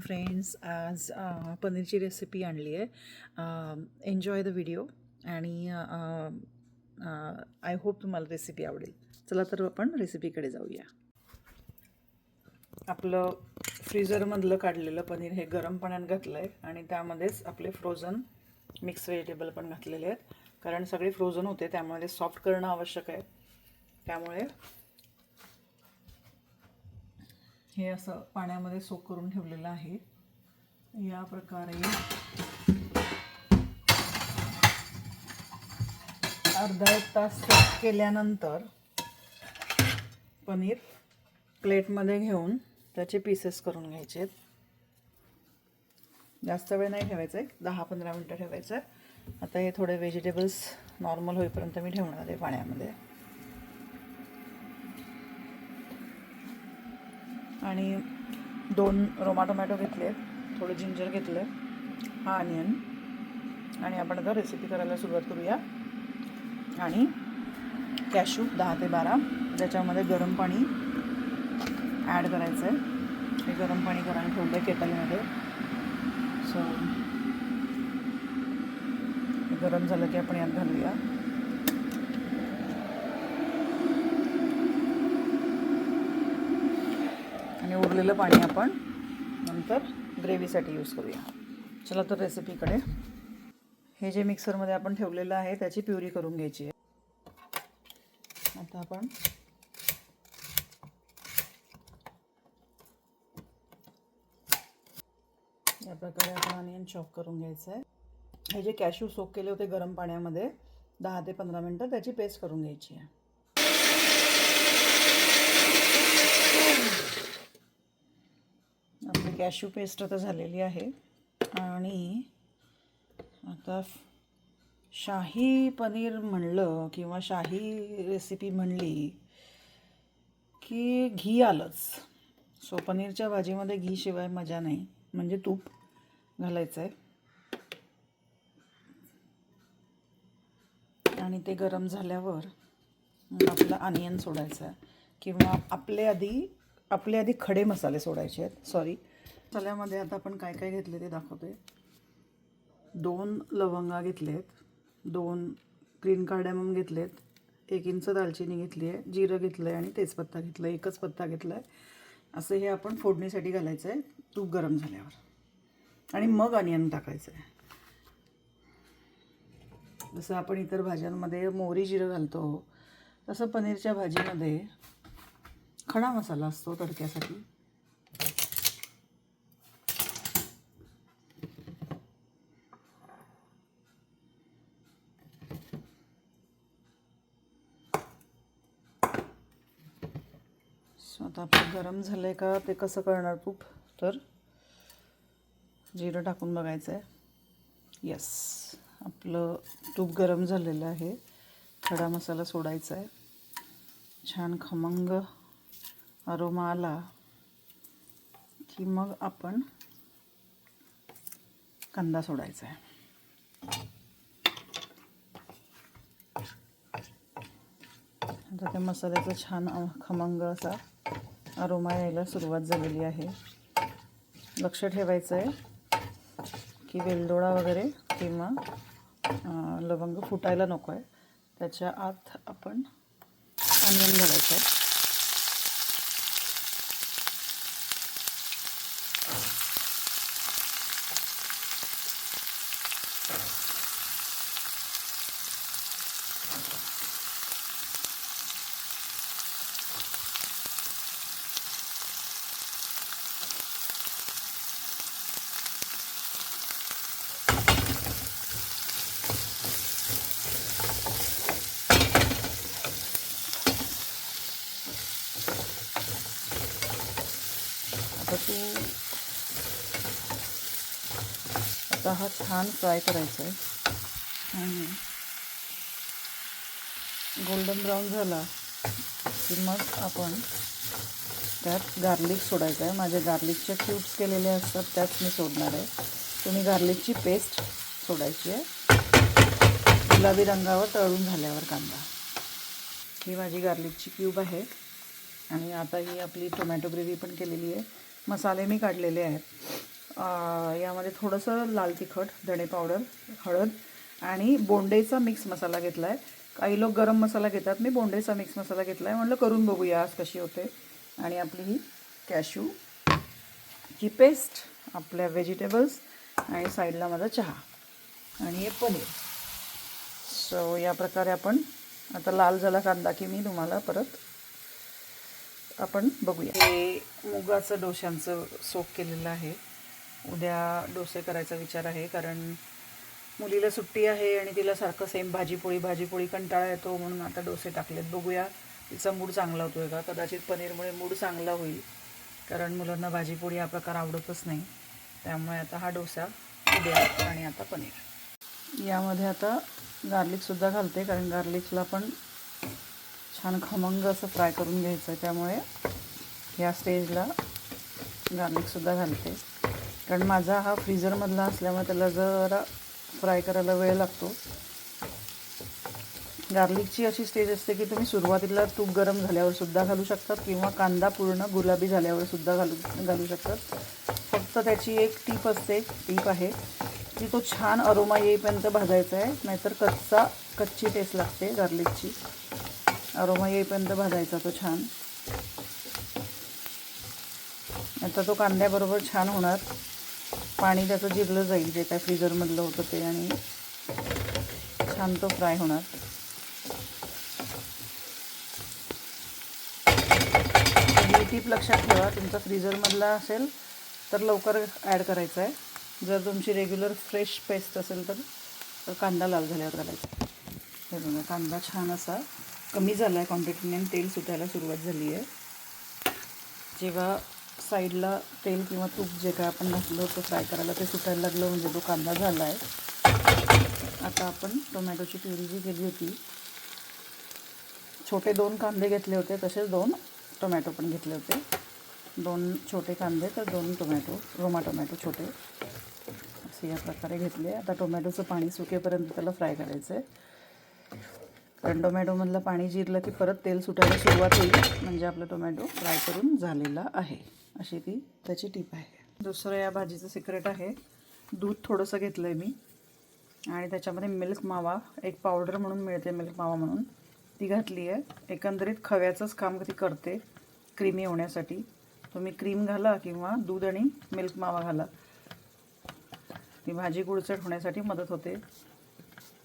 Friends. आज पनीरची recipe आणली आहे. एन्जॉय द व्हिडिओ आणि आय होप तुम्हाला रेसिपी आवडेल. चला तर आपण रेसिपीकडे जाऊया. आपलं फ्रीझरमधलं काढलेलं पनीर हे गरम पाण्यात घातलं आहे आणि त्यामध्येच आपले फ्रोझन मिक्स व्हेजिटेबल पण घातलेले आहेत, कारण सगळे फ्रोझन होते त्यामुळे सॉफ्ट करणं आवश्यक आहे. त्यामुळे हे असं पाण्यामध्ये सोक करून ठेवलेलं आहे. या प्रकारे अर्धा एक तास सोक केल्यानंतर पनीर प्लेटमध्ये घेऊन त्याचे पीसेस करून घ्यायचे आहेत. जास्त वेळ नाही ठेवायचं आहे, 10-15 मिनटं ठेवायचं आहे. आता हे थोडे व्हेजिटेबल्स नॉर्मल होईपर्यंत मी ठेवणार आहे पाण्यामध्ये. आणि 2 रोमा टोमॅटो घेतले, थोडं जिंजर घेतलं, हा अनियन. आणि आपण आता रेसिपी करायला सुरुवात करूया. आणि कॅशू 10 ते 12 त्याच्यामध्ये गरम पाणी ॲड करायचं आहे. हे गरम पाणी करायला ठेवलं आहे केटलमध्ये. सो गरम झालं की आपण यात घालूया. आणि उरलेलं पाणी आपण नंतर ग्रेव्हीसाठी यूज करूया. चला तर रेसिपीकडे. हे जे मिक्सरमध्ये आपण ठेवलेलं आहे त्याची प्युरी करून घ्यायची आहे. आता आपण या प्रकारे आपण अनियन चॉप करून घ्यायचं आहे. हे जे कॅशू सोक केले होते गरम पाण्यामध्ये 10 ते 15 मिनटं त्याची पेस्ट करून घ्यायची आहे. आपली कॅशू पेस्ट आता झालेली आहे. आणि आता शाही पनीर म्हणलं किंवा शाही रेसिपी म्हणली की घी आलंच. सो पनीरच्या भाजीमध्ये घी शिवाय मजा नाही, म्हणजे तूप घालायचं आहे. आणि ते गरम झाल्यावर आपलं अनियन सोडायचं आहे, किंवा आपले आधी खडे मसाले सोडायचे आहेत. सॉरी, मसाल्यामध्ये आता आपण काय काय घेतले ते दाखवते. 2 लवंगा घेतलेत, 2 ग्रीन कार्डेमम घेतलेत, 1 इंच दालचिनी घेतली आहे, जिरं घेतलं आहे आणि तेजपत्ता घेतला आहे, एकच पत्ता घेतला आहे. असं हे आपण फोडणीसाठी घालायचं आहे तूप गरम झाल्यावर. आणि मग अनियन टाकायचं आहे. जसं आपण इतर भाज्यांमध्ये मोहरी जिरं घालतो तसं पनीरच्या भाजीमध्ये खडा मसाला असतो तडक्यासाठी. आता आपलं गरम झालं आहे का ते कसं कळणार तूप, तर जिरं टाकून बघायचं आहे. यस, आपलं तूप गरम झालेलं आहे. खडा मसाला सोडायचा आहे. छान खमंग अरोमा आला की मग आपण कांदा सोडायचा आहे. आता त्या मसाल्याचा छान खमंग असा अरोमा यायला सुरुवात झालेली आहे. लक्ष ठेवायचं आहे की वेलदोडा वगैरे किंवा लवंग फुटायला नको आहे. त्याच्या आत आपण अनियन घालायचं आहे. आता हा छान फ्राय करायचा आहे. आणि गोल्डन ब्राऊन झाला की मग आपण त्यात गार्लिक सोडायचं आहे. माझे गार्लिकचे क्यूब्स केलेले असतात त्यात मी सोडणार आहे. तुम्ही गार्लिकची पेस्ट सोडायची आहे. गुलाबी रंगावर तळून झाल्यावर कांदा. ही माझी गार्लिकची क्यूब आहे. आणि आता ही आपली टोमॅटो ग्रेव्ही पण केलेली आहे. मसाले मी काढलेले आहेत. यामध्ये थोडंसं लाल तिखट, धणे पावडर, हळद आणि बोंडेचा मिक्स मसाला घेतला आहे. काही लोक गरम मसाला घेतात, मी बोंडेचा मिक्स मसाला घेतला आहे. म्हटलं करून बघूया आज कशी होते. आणि आपली ही कॅशूची पेस्ट, आपल्या व्हेजिटेबल्स आणि साईडला माझा चहा आणि हे पनीर. सो या प्रकारे आपण आता लाल झाला कांदा की मी तुम्हाला परत आपण बघूया. हे मुगाचं डोश्यांचं सोप केलेलं आहे. उद्या डोसे करायचा विचार आहे, कारण मुलीला सुट्टी आहे आणि तिला सारखं सेम भाजीपोळी कंटाळा येतो, म्हणून आता डोसे टाकलेत. बघूया तिचा मूड चांगला होतोय का. कदाचित पनीरमुळे मूड चांगला होईल, कारण मुलांना भाजीपोळी हा प्रकार आवडतच नाही. त्यामुळे आता हा डोसा उद्या आणि आता पनीर. यामध्ये आता गार्लिकसुद्धा घालते, कारण गार्लिकला पण छान खमंग असं फ्राय करून घ्यायचं आहे. त्यामुळे या स्टेजला गार्लिकसुद्धा घालते, कारण माझा हा फ्रीझरमधला असल्यामुळे त्याला जरा फ्राय करायला वेळ लागतो. गार्लिकची अशी स्टेज असते की तुम्ही सुरुवातीला तूप गरम झाल्यावर सुद्धा घालू शकतात किंवा कांदा पूर्ण गुलाबी झाल्यावर सुद्धा घालू शकतात. फक्त त्याची एक टीप आहे की तो छान अरोमा येईपर्यंत भाजायचा आहे, नाहीतर कच्ची टेस्ट लागते गार्लिकची. अरोमा येईपर्यंत भाजायचा तो छान. आता तो कांद्याबरोबर छान होणार, पाणी त्याचं जिरलं जाईल जे काय फ्रीझरमधलं होतं ते, आणि छान तो फ्राय होणार. ही टीप लक्षात ठेवा, तुमचा फ्रीझरमधला असेल तर लवकर ॲड करायचा आहे. जर तुमची रेग्युलर फ्रेश पेस्ट असेल तर कांदा लाल झाल्यावर घालायचा. हे बघा, कांदा छान असा कमी झाला आहे क्वांटिटीने आणि तेल सुटायला सुरुवात झाली आहे. जेव्हा साईडला तेल किंवा तूप जे काय आपण घातलं होतं फ्राय करायला ते सुटायला लागलं म्हणजे तो कांदा झाला आहे. आता आपण टोमॅटोची प्युरी जी केली होती, छोटे 2 कांदे घेतले होते, तसेच 2 टोमॅटो पण घेतले होते. 2 छोटे कांदे तर 2 रोमा टोमॅटो छोटे असे या प्रकारे घेतले. आता टोमॅटोचं पाणी सुकेपर्यंत त्याला फ्राय करायचं आहे, कारण टोमॅटोमधलं पाणी जिरलं की परत तेल सुटायला सुरुवात होईल, म्हणजे आपला टोमॅटो फ्राय करून झालेला आहे. अशी ती त्याची टीप आहे. दुसरं या भाजीचं सिक्रेट आहे, दूध थोडंसं घेतलं आहे मी आणि त्याच्यामध्ये मिल्क मावा, एक पावडर म्हणून मिळते मिल्क मावा म्हणून, ती घातली आहे. एकंदरीत खव्याचंच काम ती करते क्रीमी होण्यासाठी. तुम्ही क्रीम घाला किंवा दूध आणि मिल्क मावा घाला, ती भाजी गुळचट होण्यासाठी मदत होते.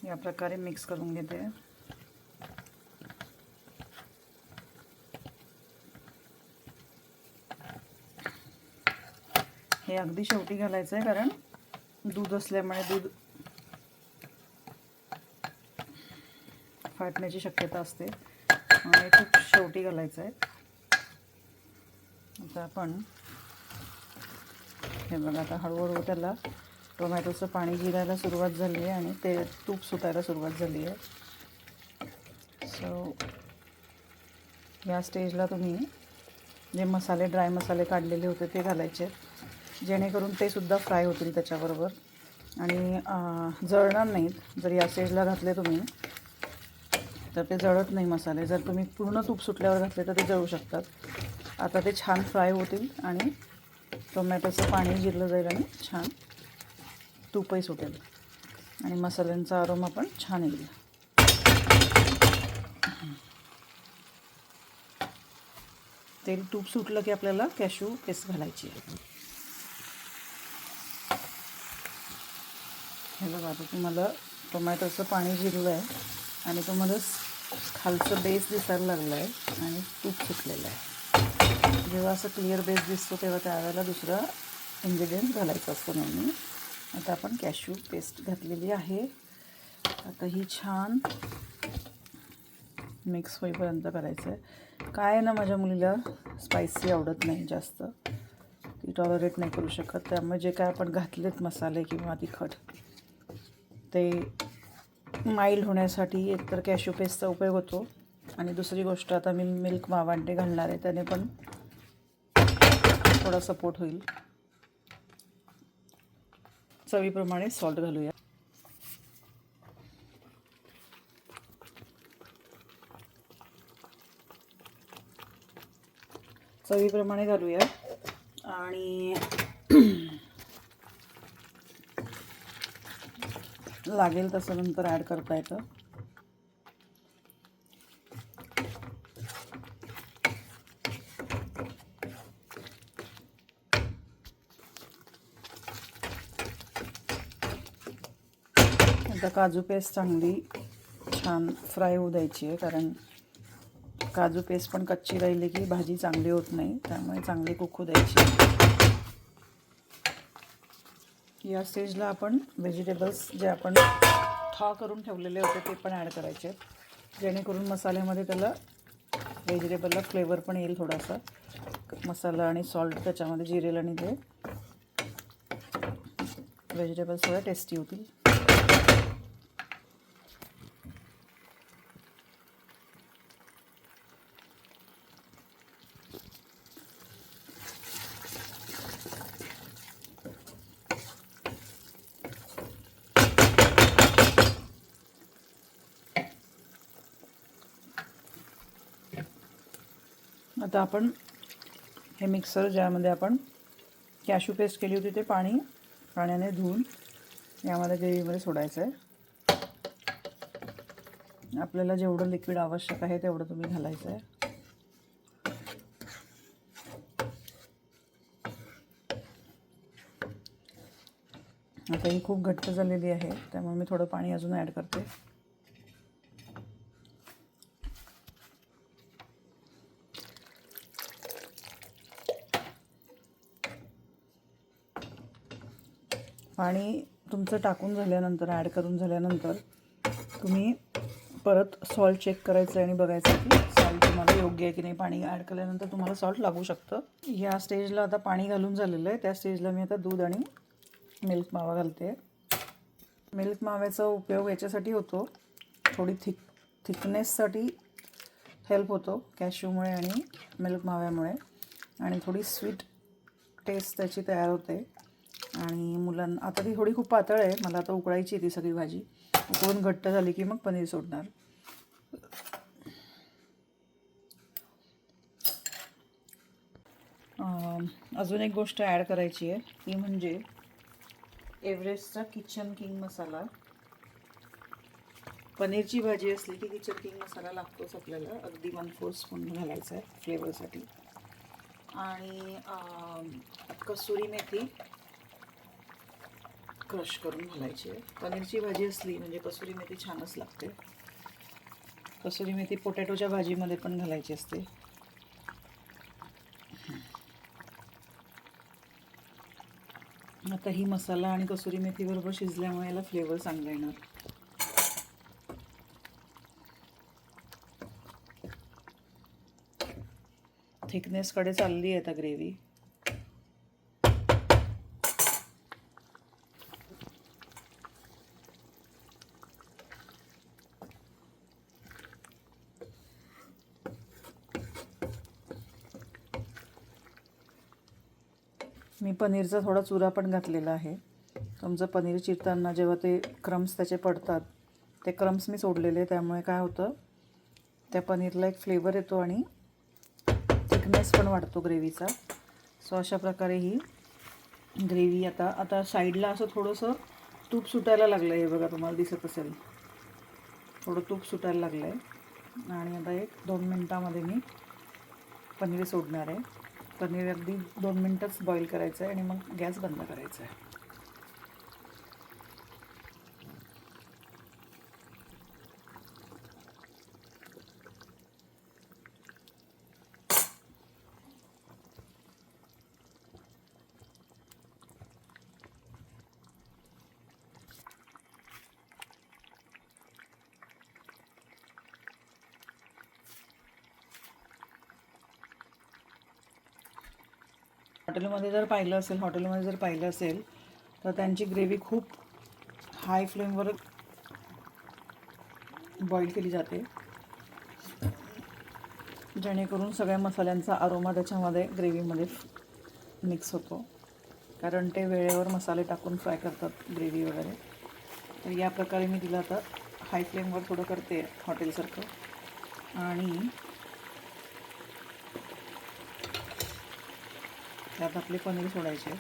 या प्रकारे मिक्स करून घेते. हे अगदी शेवटी घालायचं आहे, कारण दूध असल्यामुळे दूध फाटण्याची शक्यता असते आणि खूप शेवटी घालायचं आहे. आता आपण हे बघा, आता हळूहळू त्याला टोमॅटोचं पाणी जिरायला सुरुवात झाली आहे आणि ते तूप सुटायला सुरुवात झाली आहे. सो या स्टेजला तुम्ही जे मसाले, ड्राय मसाले काढलेले होते ते घालायचे, जेणेकरून ते सुद्धा फ्राय होतील त्याच्याबरोबर आणि जळणार नाहीत. जर या स्टेजला घातले तुम्ही तर ते जळत नाही मसाले. जर तुम्ही पूर्ण तूप सुटल्यावर घातले तर ते जळू शकतात. आता ते छान फ्राय होतील आणि टोमॅटोचं पाणी जिरलं जाईल आणि छान तूपही सुटेल आणि मसाल्यांचा अरोमा पण छान येईल. तेल तूप सुटलं की आपल्याला कॅशू पेस्ट घालायची आहे. हे बघा, आता तुम्हाला टोमॅटोचं पाणी जिरलं आहे आणि तुम्हाला खालचं बेस दिसायला लागलं आहे आणि तूप सुटलेलं आहे. जेव्हा असं क्लिअर बेस दिसतो तेव्हा त्यावेळेला दुसरा इन्ग्रेडियंट घालायचं असतं नेहमी. आता आपण कॅशू पेस्ट घातलेली आहे. आता ही छान मिक्स होईपर्यंत करायचं आहे. काय ना, माझ्या मुलीला स्पायसी आवडत नाही जास्त, ती टॉलरेट नाही करू शकत. त्यामुळे जे काय आपण घातलेत मसाले किंवा तिखट ते माइल्ड होण्यासाठी एकतर कॅशू पेस्टचा उपयोग होतो आणि दुसरी गोष्ट आता मी मिल्क मावा ते घालणार आहे, त्याने पण थोडा सपोर्ट होईल. चवीप्रमाणे सॉल्ट घालूया. चवीप्रमाणे घालूया आणि लागेल तसं नंतर ॲड करता येतं. आता काजू पेस्ट चांगली छान फ्राय होऊ द्यायची आहे, कारण काजू पेस्ट पण कच्ची राहिली की भाजी चांगली होत नाही, त्यामुळे चांगली कुक होऊ द्यायची. या स्टेजला आपण व्हेजिटेबल्स जे आपण थॉ करून ठेवलेले होते ते पण ॲड करायचे आहेत, जेणेकरून मसाल्यामध्ये त्याला व्हेजिटेबलला फ्लेवर पण येईल थोडासा. मसाला आणि सॉल्ट त्याच्यामध्ये जिरेल आणि ते व्हेजिटेबल्स थोड्या टेस्टी होतील. आता आपण हे मिक्सर ज्यामध्ये आपण कॅशू पेस्ट केली होती ते पाण्याने धुवून यामध्ये ग्रेव्हीमध्ये सोडायचं आहे. आपल्याला जेवढं लिक्विड आवश्यक आहे तेवढं तुम्ही घालायचं आहे. आता ही खूप घट्ट झालेली आहे, त्यामुळे मी थोडं पाणी अजून ॲड करते. पाणी तुमचं टाकून झाल्यानंतर, ॲड करून झाल्यानंतर तुम्ही परत सॉल्ट चेक करायचं आहे आणि बघायचं की सॉल्ट तुम्हाला योग्य आहे की नाही. पाणी ॲड केल्यानंतर तुम्हाला सॉल्ट लागू शकतं. या स्टेजला आता पाणी घालून झालेलं आहे, त्या स्टेजला मी आता दूध आणि मिल्क मावा घालते. मिल्क माव्याचा उपयोग याच्यासाठी होतो, थोडी थिकनेससाठी हेल्प होतो कॅश्यूमुळे आणि मिल्क माव्यामुळे, आणि थोडी स्वीट टेस्ट त्याची तयार होते. आणि मुलांना आता ती थोडी खूप पातळ आहे, मला आता उकळायची ती सगळी भाजी. उकळून घट्ट झाली की मग पनीर सोडणार. अजून एक गोष्ट ॲड करायची आहे, ती म्हणजे एव्हरेस्टचा किचन किंग मसाला. पनीरची भाजी असली की किचन किंग मसाला लागतोच आपल्याला, अगदी 1/4 स्पून घालायचा आहे फ्लेवरसाठी. आणि कसुरी मेथी क्रश करून घालायची आहे. पनीरची भाजी असली म्हणजे कसुरी मेथी छानच लागते. कसुरी मेथी पोटॅटोच्या भाजीमध्ये पण घालायची असते. आता ही मसाला आणि कसुरी मेथी बरोबर शिजल्यामुळे याला फ्लेवर चांगला येणार. थिकनेसकडे चालली आहे आता ग्रेव्ही. मी पनीरचा थोडा चुरा पण घातलेला आहे. तुमचं पनीर चिरताना जेव्हा ते क्रम्स त्याचे पडतात, ते क्रम्स मी सोडलेले, त्यामुळे काय होतं, त्या पनीरला एक फ्लेवर येतो आणि थिकनेस पण वाढतो ग्रेव्हीचा. सो अशा प्रकारे ही ग्रेव्ही आता साईडला असं थोडंसं तूप सुटायला लागलं आहे, बघा तुम्हाला दिसत असेल, थोडं तूप सुटायला लागलं आहे. आणि आता 1-2 मिनटामध्ये मी पनीर सोडणार आहे. पनीर अगदी 2 मिनटंच बॉईल करायचं आहे आणि मग गॅस बंद करायचा आहे. हॉटेलमध्ये जर पाहिलं असेल तर त्यांची ग्रेव्ही खूप हाय फ्लेमवर बॉईल केली जाते, जेणेकरून सगळ्या मसाल्यांचा अरोमा त्याच्यामध्ये ग्रेव्हीमध्ये मिक्स होतो, कारण ते वेळेवर मसाले टाकून फ्राय करतात ग्रेव्ही वगैरे. तर या प्रकारे मी तिला आता हाय फ्लेमवर थोडं करते हॉटेलसारखं. आणि त्यात आपले पनीर सोडायचे.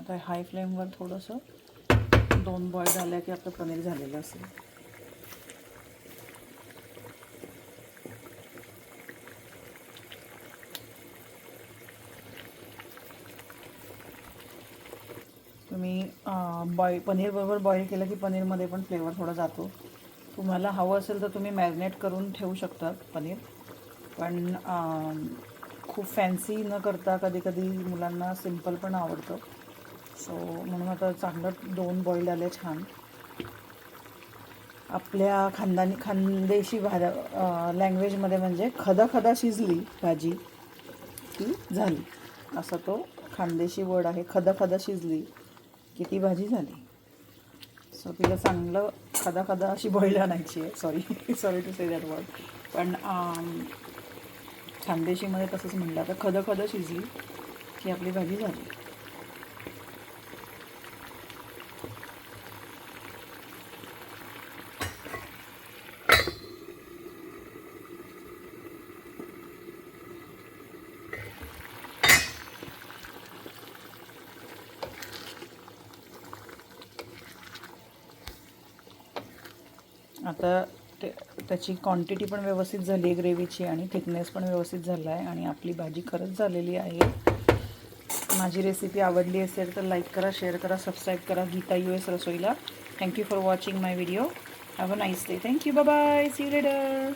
आता हाय फ्लेमवर थोडंसं 2 बॉईल झाल्या की आपलं पनीर झालेलं असेल. तुम्ही पनीरबरोबर बॉईल केलं की पनीरमध्ये पण फ्लेवर थोडा जातो. तुम्हाला हवं असेल तर तुम्ही मॅरिनेट करून ठेवू शकता पनीर, पण खूप फॅन्सी न करता कधी कधी मुलांना सिम्पल पण आवडतं. सो म्हणून आता चांगलं 2 बॉईल आले छान. आपल्या खानदेशी लँग्वेजमध्ये म्हणजे खदा शिजली भाजी की झाली, असा तो खानदेशी वर्ड आहे. खदा शिजली की ती भाजी झाली. सो तिला चांगलं खदा अशी बॉईल आणायची आहे. Sorry to say that word, पण खानदेशीमध्ये तसंच म्हणलं. आता खदा शिजली की आपली भाजी झाली. आता त्याची क्वांटिटी पण व्यवस्थित झाली आहे ग्रेव्हीची, आणि थिकनेस पण व्यवस्थित झाला आहे, आणि आपली भाजी खरंच झालेली आहे. माझी रेसिपी आवडली असेल तर लाईक करा, शेअर करा, सबस्क्राईब करा गीता US रसोईला. Thank you for watching my video. Have a nice day. Thank you. Bye bye. See you letter.